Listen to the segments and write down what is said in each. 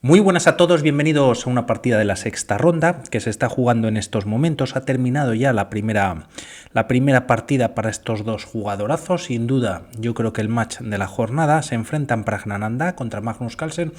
Muy buenas a todos, bienvenidos a una partida de la sexta ronda que se está jugando en estos momentos. Ha terminado ya la primera partida para estos dos jugadorazos. Sin duda, yo creo que el match de la jornada. Se enfrentan Praggnanandhaa contra Magnus Carlsen.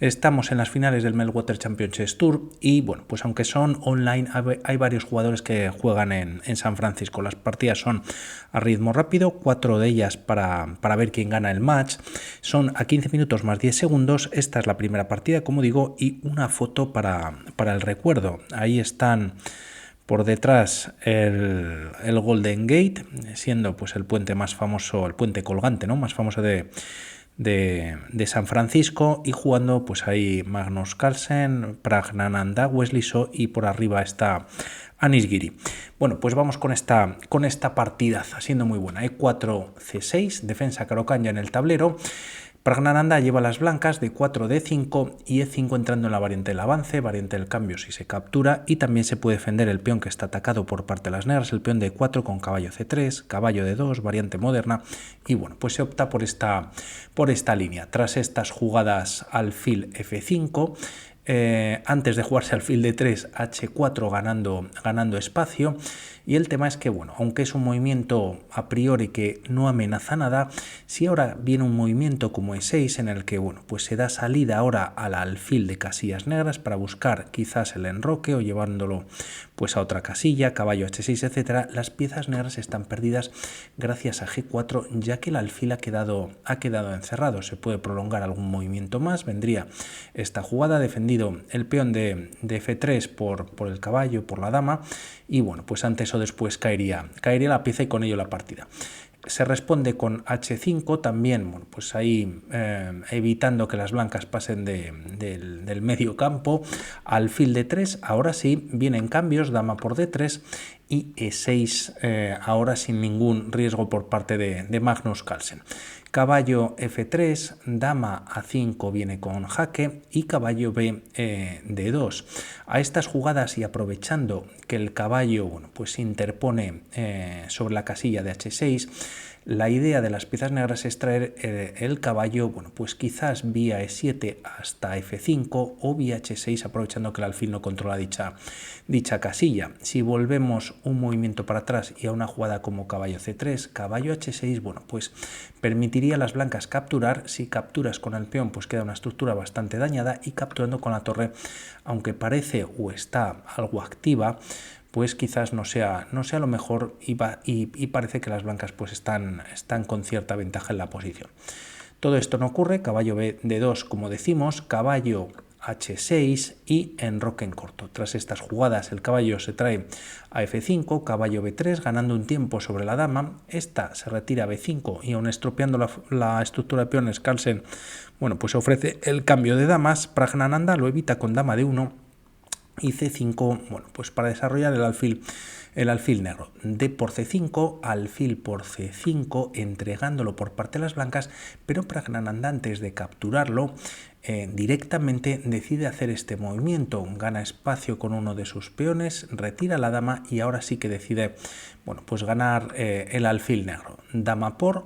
Estamos en las finales del Meltwater Championship Tour y bueno, pues aunque son online, hay varios jugadores que juegan en San Francisco. Las partidas son a ritmo rápido, 4 de ellas para ver quién gana el match. Son a 15 minutos más 10 segundos. Esta es la primera partida, como digo, y una foto para el recuerdo. Ahí están por detrás el Golden Gate, siendo pues el puente más famoso, el puente colgante, ¿no?, más famoso de San Francisco, y jugando pues ahí Magnus Carlsen, Praggnanandhaa, Wesley So, y por arriba está Anish Giri. Bueno, pues vamos con esta partidaza, siendo muy buena. E4, C6, defensa Caro-Kann en el tablero. Praggnanandhaa lleva las blancas de 4, D5 y E5 entrando en la variante del avance, variante del cambio si se captura, y también se puede defender el peón que está atacado por parte de las negras, el peón de 4 con caballo C3, caballo de 2, variante moderna, y bueno, pues se opta por esta línea. Tras estas jugadas alfil F5, antes de jugarse alfil de 3, H4 ganando espacio. Y el tema es que, bueno, aunque es un movimiento a priori que no amenaza nada, si ahora viene un movimiento como E6 en el que, bueno, pues se da salida ahora al alfil de casillas negras para buscar quizás el enroque o llevándolo pues a otra casilla, caballo H6, etcétera, las piezas negras están perdidas gracias a G4, ya que el alfil ha quedado encerrado. Se puede prolongar algún movimiento más, vendría esta jugada, defendido el peón de F3 por el caballo, por la dama, y bueno, pues antes o después caería la pieza y con ello la partida. Se responde con H5 también, bueno, pues ahí evitando que las blancas pasen del medio campo. Alfil de 3, ahora sí, vienen cambios, dama por D3 y E6 ahora sin ningún riesgo por parte de Magnus Carlsen. Caballo F3, dama A5 viene con jaque y caballo B D2. A estas jugadas y aprovechando que el caballo, bueno, pues se interpone sobre la casilla de H6, la idea de las piezas negras es traer el caballo, bueno, pues quizás vía E7 hasta F5 o vía H6, aprovechando que el alfil no controla dicha casilla. Si volvemos un movimiento para atrás y a una jugada como caballo C3, caballo H6, bueno, pues permitiría a las blancas capturar. Si capturas con el peón, pues queda una estructura bastante dañada, y capturando con la torre, aunque parece o está algo activa, pues quizás no sea lo mejor, y parece que las blancas pues están con cierta ventaja en la posición. Todo esto no ocurre, caballo B D2 como decimos, caballo H6 y enroque en corto. Tras estas jugadas el caballo se trae a F5, caballo B3 ganando un tiempo sobre la dama. Esta se retira a B5 y aun estropeando la estructura de peones, Carlsen, bueno, pues ofrece el cambio de damas. Praggnanandhaa lo evita con dama D1 y C5, bueno, pues para desarrollar el alfil negro. D por C5, alfil por C5, entregándolo por parte de las blancas, pero Praggnanandhaa, antes de capturarlo, directamente decide hacer este movimiento, gana espacio con uno de sus peones, retira la dama y ahora sí que decide, bueno, pues ganar el alfil negro. Dama por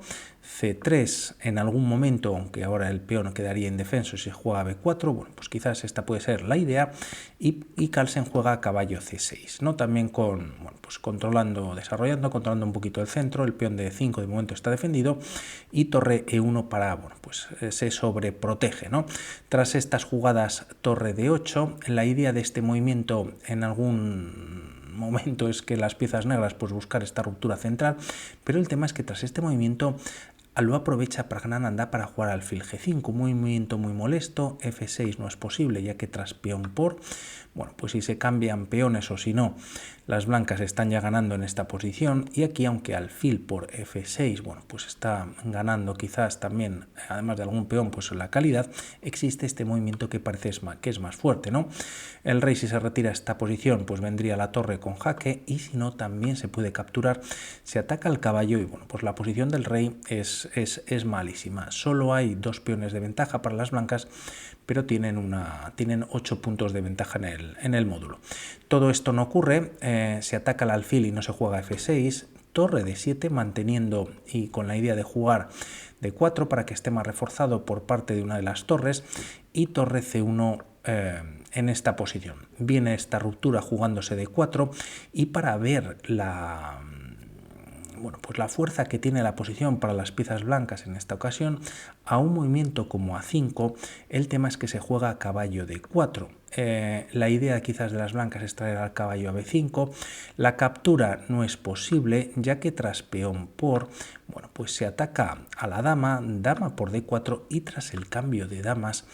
C3 en algún momento, aunque ahora el peón quedaría indefenso si juega B4, bueno, pues quizás esta puede ser la idea, y Carlsen juega caballo C6, ¿no? También bueno, pues controlando un poquito el centro. El peón de E5 de momento está defendido, y torre E1 para, bueno, pues se sobreprotege, ¿no? Tras estas jugadas, torre D8, la idea de este movimiento en algún momento es que las piezas negras pues buscar esta ruptura central, pero el tema es que tras este movimiento lo aprovecha Praggnanandhaa para jugar alfil G5, un movimiento muy molesto. F6 no es posible, ya que tras peón por, bueno, pues si se cambian peones o si no, las blancas están ya ganando en esta posición, y aquí, aunque alfil por F6, bueno, pues está ganando quizás también, además de algún peón, pues la calidad, existe este movimiento que parece que es más fuerte, ¿no? El rey, si se retira a esta posición, pues vendría la torre con jaque, y si no, también se puede capturar. Se ataca al caballo y, bueno, pues la posición del rey es malísima. Solo hay 2 peones de ventaja para las blancas, pero tienen 8 puntos de ventaja en el módulo. Todo esto no ocurre, se ataca al alfil y no se juega F6, torre D7, manteniendo y con la idea de jugar D4 para que esté más reforzado por parte de una de las torres, y torre C1 en esta posición. Viene esta ruptura jugándose D4, y para ver pues la fuerza que tiene la posición para las piezas blancas en esta ocasión, a un movimiento como A5, el tema es que se juega a caballo D4. La idea quizás de las blancas es traer al caballo a B5. La captura no es posible, ya que tras peón por, pues se ataca a la dama, dama por D4, y tras el cambio de damas,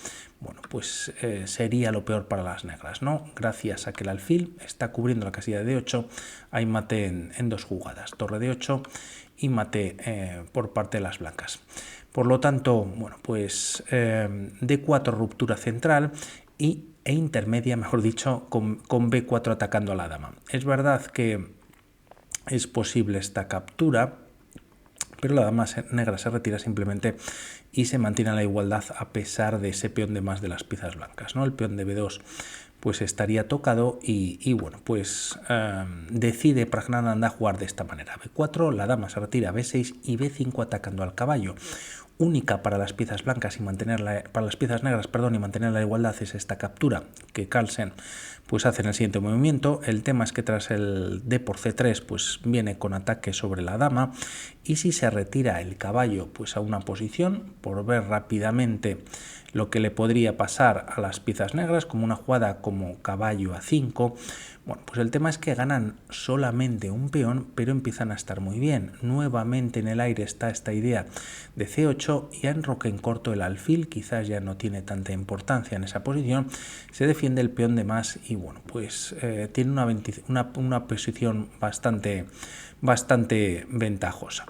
pues sería lo peor para las negras, ¿no? Gracias a que el alfil está cubriendo la casilla de D8, hay mate en dos jugadas, torre D8 y mate por parte de las blancas. Por lo tanto, pues D4 ruptura central e intermedia, mejor dicho, con B4 atacando a la dama. Es verdad que es posible esta captura, pero la dama negra se retira simplemente y se mantiene la igualdad a pesar de ese peón de más de las piezas blancas, ¿no? El peón de B2 pues estaría tocado y pues decide Praggnanandhaa jugar de esta manera. B4, la dama se retira a B6 y B5 atacando al caballo. Única para las piezas blancas y para las piezas negras, y mantener la igualdad es esta captura que Carlsen pues hace en el siguiente movimiento. El tema es que tras el D por C3 pues viene con ataque sobre la dama, y si se retira el caballo pues a una posición, por ver rápidamente lo que le podría pasar a las piezas negras, como una jugada como caballo A5, pues el tema es que ganan solamente un peón, pero empiezan a estar muy bien. Nuevamente en el aire está esta idea de C8, y en roque en corto el alfil quizás ya no tiene tanta importancia en esa posición, se defiende el peón de más y pues tiene una posición bastante ventajosa.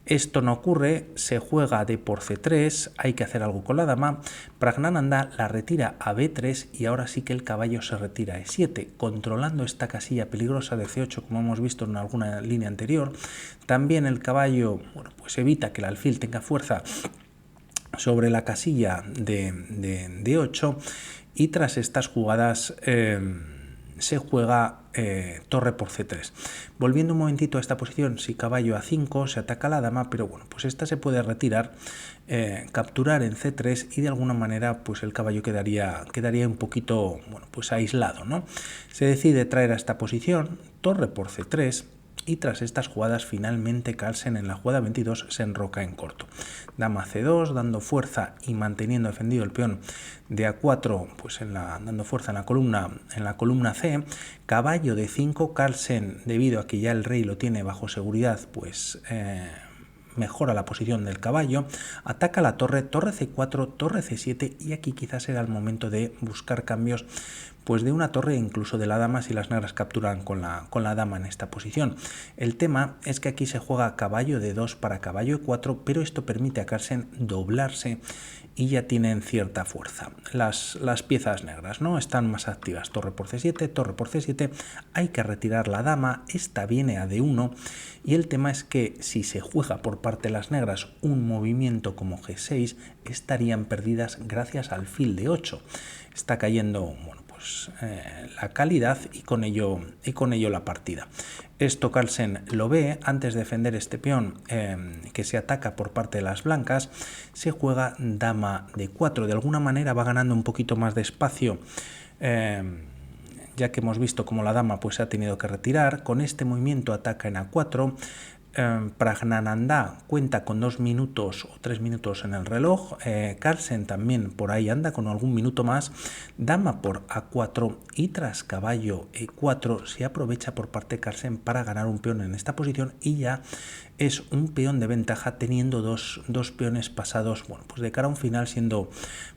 Esto no ocurre, se juega D por C3, hay que hacer algo con la dama. Praggnanandhaa la retira a B3 y ahora sí que el caballo se retira a E7, controlando esta casilla peligrosa de C8 como hemos visto en alguna línea anterior. También el caballo pues evita que el alfil tenga fuerza sobre la casilla de D8, y tras estas jugadas se juega torre por C3. Volviendo un momentito a esta posición, si caballo A5 se ataca a la dama, pero pues esta se puede retirar, capturar en C3 y de alguna manera pues el caballo quedaría un poquito pues aislado, ¿no? Se decide traer a esta posición torre por C3, y tras estas jugadas finalmente Carlsen en la jugada 22 se enroca en corto. Dama C2 dando fuerza y manteniendo defendido el peón de A4 pues dando fuerza en la columna C. Caballo D5, Carlsen, debido a que ya el rey lo tiene bajo seguridad, pues mejora la posición del caballo, ataca la torre, torre C4, torre C7, y aquí quizás era el momento de buscar cambios pues de una torre, incluso de la dama, si las negras capturan con la dama en esta posición. El tema es que aquí se juega caballo D2 para caballo E4, pero esto permite a Carlsen doblarse y ya tienen cierta fuerza. Las piezas negras no están más activas. Torre por C7, torre por C7, hay que retirar la dama, esta viene a D1, y el tema es que si se juega por parte de las negras un movimiento como G6, estarían perdidas gracias al alfil de 8. Está cayendo la calidad y con ello la partida. Esto Carlsen lo ve. Antes de defender este peón que se ataca por parte de las blancas, se juega dama D4. De alguna manera va ganando un poquito más de espacio, ya que hemos visto como la dama pues se ha tenido que retirar. Con este movimiento ataca en A4. Praggnanandhaa cuenta con 2 minutos o 3 minutos en el reloj. Carlsen también por ahí anda con algún minuto más. Dama por A4 y tras caballo E4 se aprovecha por parte de Carlsen para ganar un peón en esta posición, y ya es un peón de ventaja, teniendo dos peones pasados pues de cara a un final siendo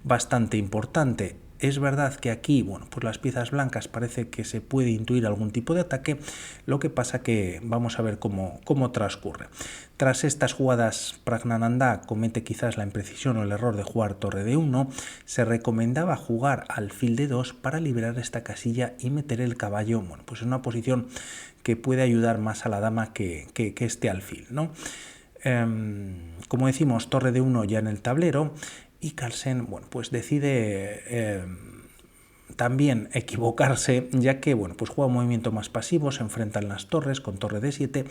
bastante importante. Es verdad que aquí, pues las piezas blancas parece que se puede intuir algún tipo de ataque, lo que pasa que vamos a ver cómo transcurre. Tras estas jugadas, Praggnanandhaa comete quizás la imprecisión o el error de jugar torre D1. Se recomendaba jugar alfil D2 para liberar esta casilla y meter el caballo, pues en una posición que puede ayudar más a la dama que este alfil, ¿no? Como decimos, torre D1 ya en el tablero. Y Carlsen pues decide también equivocarse, ya que pues juega un movimiento más pasivo, se enfrentan las torres con torre D7,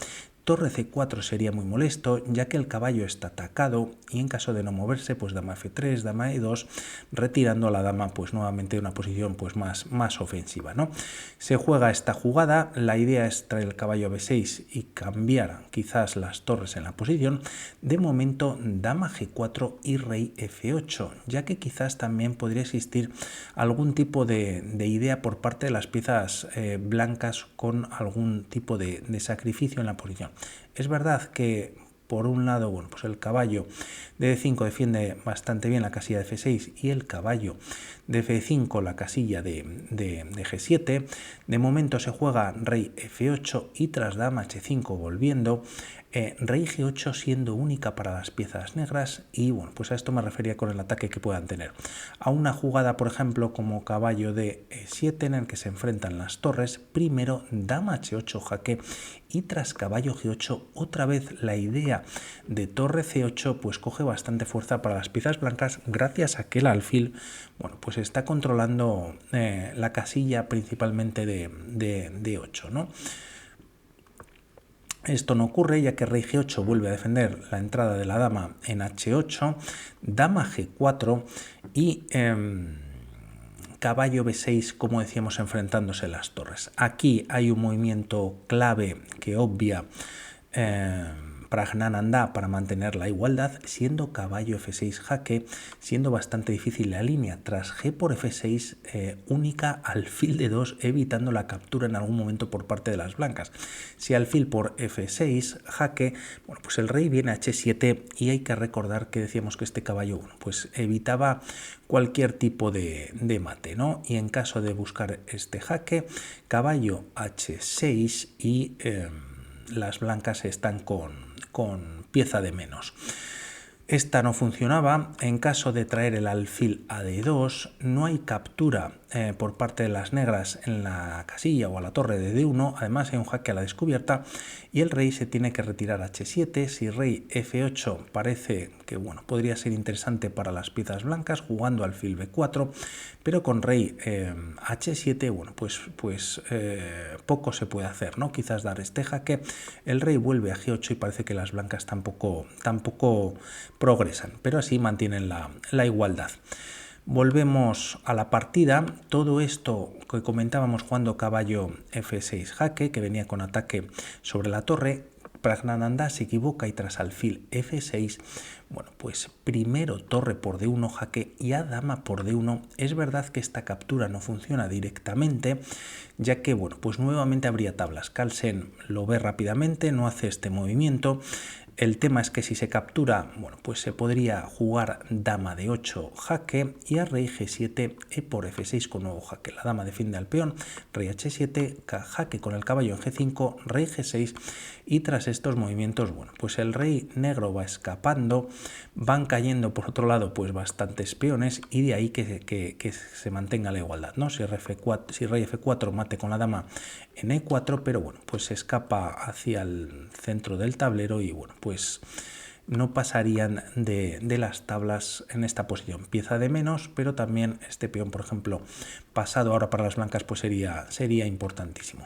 torre C4 sería muy molesto, ya que el caballo está atacado y en caso de no moverse, pues dama F3, dama E2, retirando a la dama pues nuevamente una posición pues más ofensiva, ¿no? Se juega esta jugada, la idea es traer el caballo a B6 y cambiar quizás las torres en la posición. De momento dama G4 y rey F8, ya que quizás también podría existir algún tipo de idea por parte de las piezas blancas con algún tipo de sacrificio en la posición. Es verdad que por un lado, bueno, pues el caballo de D5 defiende bastante bien la casilla de F6 y el caballo de F5 la casilla de G7. De momento se juega rey F8 y tras dama H5 volviendo, rey G8 siendo única para las piezas negras y bueno, pues a esto me refería con el ataque que puedan tener. A una jugada, por ejemplo, como caballo de E7 en el que se enfrentan las torres, primero dama H8 jaque y tras caballo G8 otra vez la idea de torre C8 pues coge bastante fuerza para las piezas blancas gracias a que el alfil, bueno, pues está controlando la casilla principalmente de 8, ¿no? Esto no ocurre ya que rey G8 vuelve a defender la entrada de la dama en H8, dama G4 y caballo B6, como decíamos, enfrentándose las torres. Aquí hay un movimiento clave que obvia Praggnanandhaa para mantener la igualdad, siendo caballo F6 jaque, siendo bastante difícil la línea tras G por F6 única alfil de 2, evitando la captura en algún momento por parte de las blancas. Si alfil por F6 jaque, bueno, pues el rey viene a H7 y hay que recordar que decíamos que este caballo, bueno, pues evitaba cualquier tipo de mate, ¿no? Y en caso de buscar este jaque, caballo H6 y las blancas están con pieza de menos. Esta no funcionaba. En caso de traer el alfil a D2, no hay captura por parte de las negras en la casilla o a la torre de D1. Además hay un jaque a la descubierta y el rey se tiene que retirar a H7. Si rey F8 parece que bueno, podría ser interesante para las piezas blancas jugando alfil B4, pero con rey H7 bueno, pues poco se puede hacer, ¿no? Quizás dar este jaque. El rey vuelve a G8 y parece que las blancas tampoco progresan, pero así mantienen la igualdad. Volvemos a la partida. Todo esto que comentábamos jugando caballo F6 jaque, que venía con ataque sobre la torre, Praggnanandhaa se equivoca y tras alfil F6, bueno, pues primero torre por D1 jaque y a dama por D1. Es verdad que esta captura no funciona directamente, ya que, bueno, pues nuevamente habría tablas. Carlsen lo ve rápidamente, no hace este movimiento. El tema es que si se captura, bueno, pues se podría jugar dama de 8 jaque y a rey G7 e por F6 con nuevo jaque. La dama defiende al peón, rey H7, jaque con el caballo en G5, rey G6 y tras estos movimientos, bueno, pues el rey negro va escapando, van cayendo por otro lado pues bastantes peones y de ahí que se mantenga la igualdad, ¿no? Si rey F4 mate con la dama en E4, pero bueno, pues se escapa hacia el centro del tablero y bueno, pues no pasarían de las tablas en esta posición. Pieza de menos, pero también este peón, por ejemplo, pasado ahora para las blancas, pues sería importantísimo.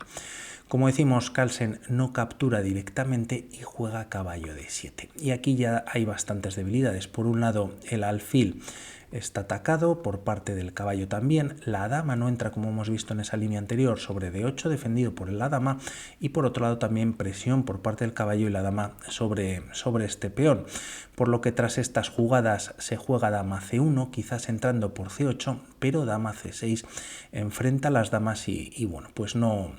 Como decimos, Carlsen no captura directamente y juega caballo de 7. Y aquí ya hay bastantes debilidades. Por un lado, el alfil está atacado por parte del caballo también. La dama no entra, como hemos visto en esa línea anterior, sobre D8, defendido por la dama. Y por otro lado también presión por parte del caballo y la dama sobre este peón. Por lo que tras estas jugadas se juega dama C1, quizás entrando por C8, pero dama C6 enfrenta a las damas y bueno, pues no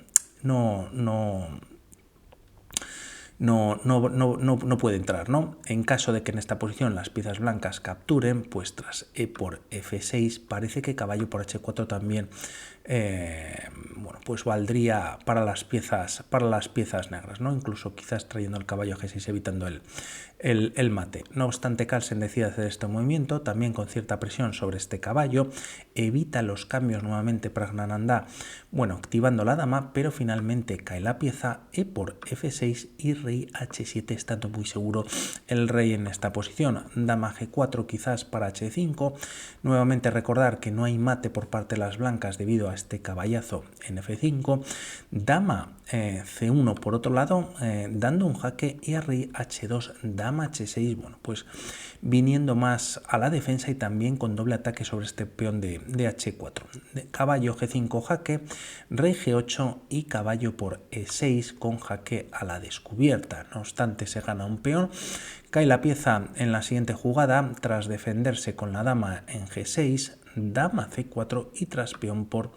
puede entrar, ¿no? En caso de que en esta posición las piezas blancas capturen, pues tras E por F6 parece que caballo por H4 también bueno, pues valdría para las piezas negras, ¿no? Incluso quizás trayendo el caballo a G6 evitando el mate. No obstante, Carlsen decide hacer este movimiento también con cierta presión sobre este caballo, evita los cambios nuevamente Praggnanandhaa, bueno, activando la dama, pero finalmente cae la pieza E por F6 y rey H7, estando muy seguro el rey en esta posición. Dama G4 quizás para H5. Nuevamente recordar que no hay mate por parte de las blancas debido a este caballazo en F5, dama C1 por otro lado, dando un jaque y a rey H2, dama H6, bueno, pues viniendo más a la defensa y también con doble ataque sobre este peón de H4. Caballo G5 jaque, rey G8 y caballo por E6 con jaque a la descubierta. No obstante, se gana un peón, cae la pieza en la siguiente jugada tras defenderse con la dama en G6, dama C4 y tras peón por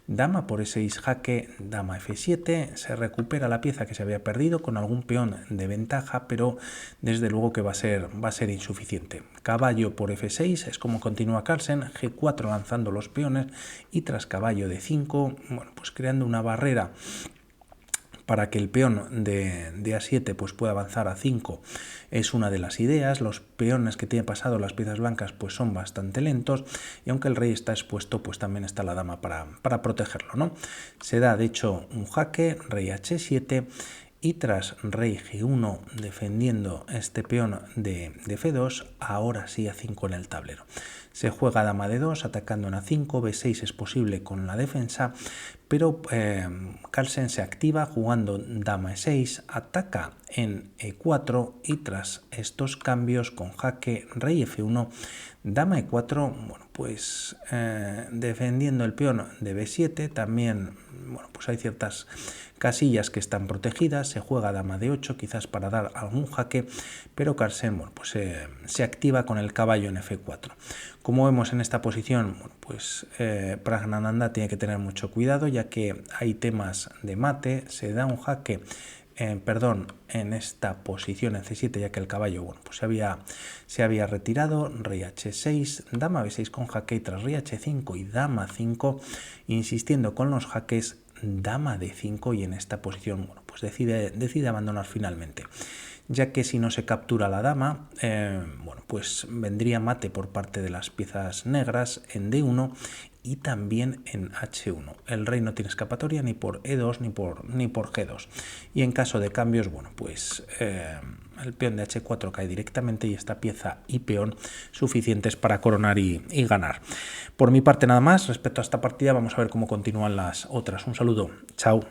dama por E6 jaque, dama F7, se recupera la pieza que se había perdido con algún peón de ventaja, pero desde luego que va a ser insuficiente. Caballo por F6 es como continúa Carlsen, G4 lanzando los peones y tras caballo de 5, bueno, pues creando una barrera para que el peón de A7 pues pueda avanzar a 5 es una de las ideas. Los peones que tiene pasado las piezas blancas pues son bastante lentos y aunque el rey está expuesto pues también está la dama para protegerlo, ¿no? Se da de hecho un jaque, rey H7 y tras rey G1 defendiendo este peón de F2, ahora sí A5 en el tablero. Se juega dama D2 atacando en A5, B6 es posible con la defensa, pero Carlsen se activa jugando dama E6, ataca en E4 y tras estos cambios con jaque rey F1, dama E4, bueno, pues defendiendo el peón de B7 también, bueno, pues hay ciertas casillas que están protegidas, se juega dama D8 quizás para dar algún jaque, pero Carlsen, bueno, pues se activa con el caballo en F4. Como vemos en esta posición, bueno, pues Praggnanandhaa tiene que tener mucho cuidado ya que hay temas de mate, se da un jaque en esta posición en C7 ya que el caballo bueno, pues se había retirado, rey H6, dama B6 con jaque y tras rey H5 y dama 5, insistiendo con los jaques, dama D5 y en esta posición bueno, pues decide abandonar finalmente, ya que si no se captura la dama, bueno, pues vendría mate por parte de las piezas negras en D1 y también en H1. El rey no tiene escapatoria ni por E2 ni por G2. Y en caso de cambios, bueno, pues el peón de H4 cae directamente y esta pieza y peón suficientes para coronar y ganar. Por mi parte nada más, respecto a esta partida vamos a ver cómo continúan las otras. Un saludo, chao.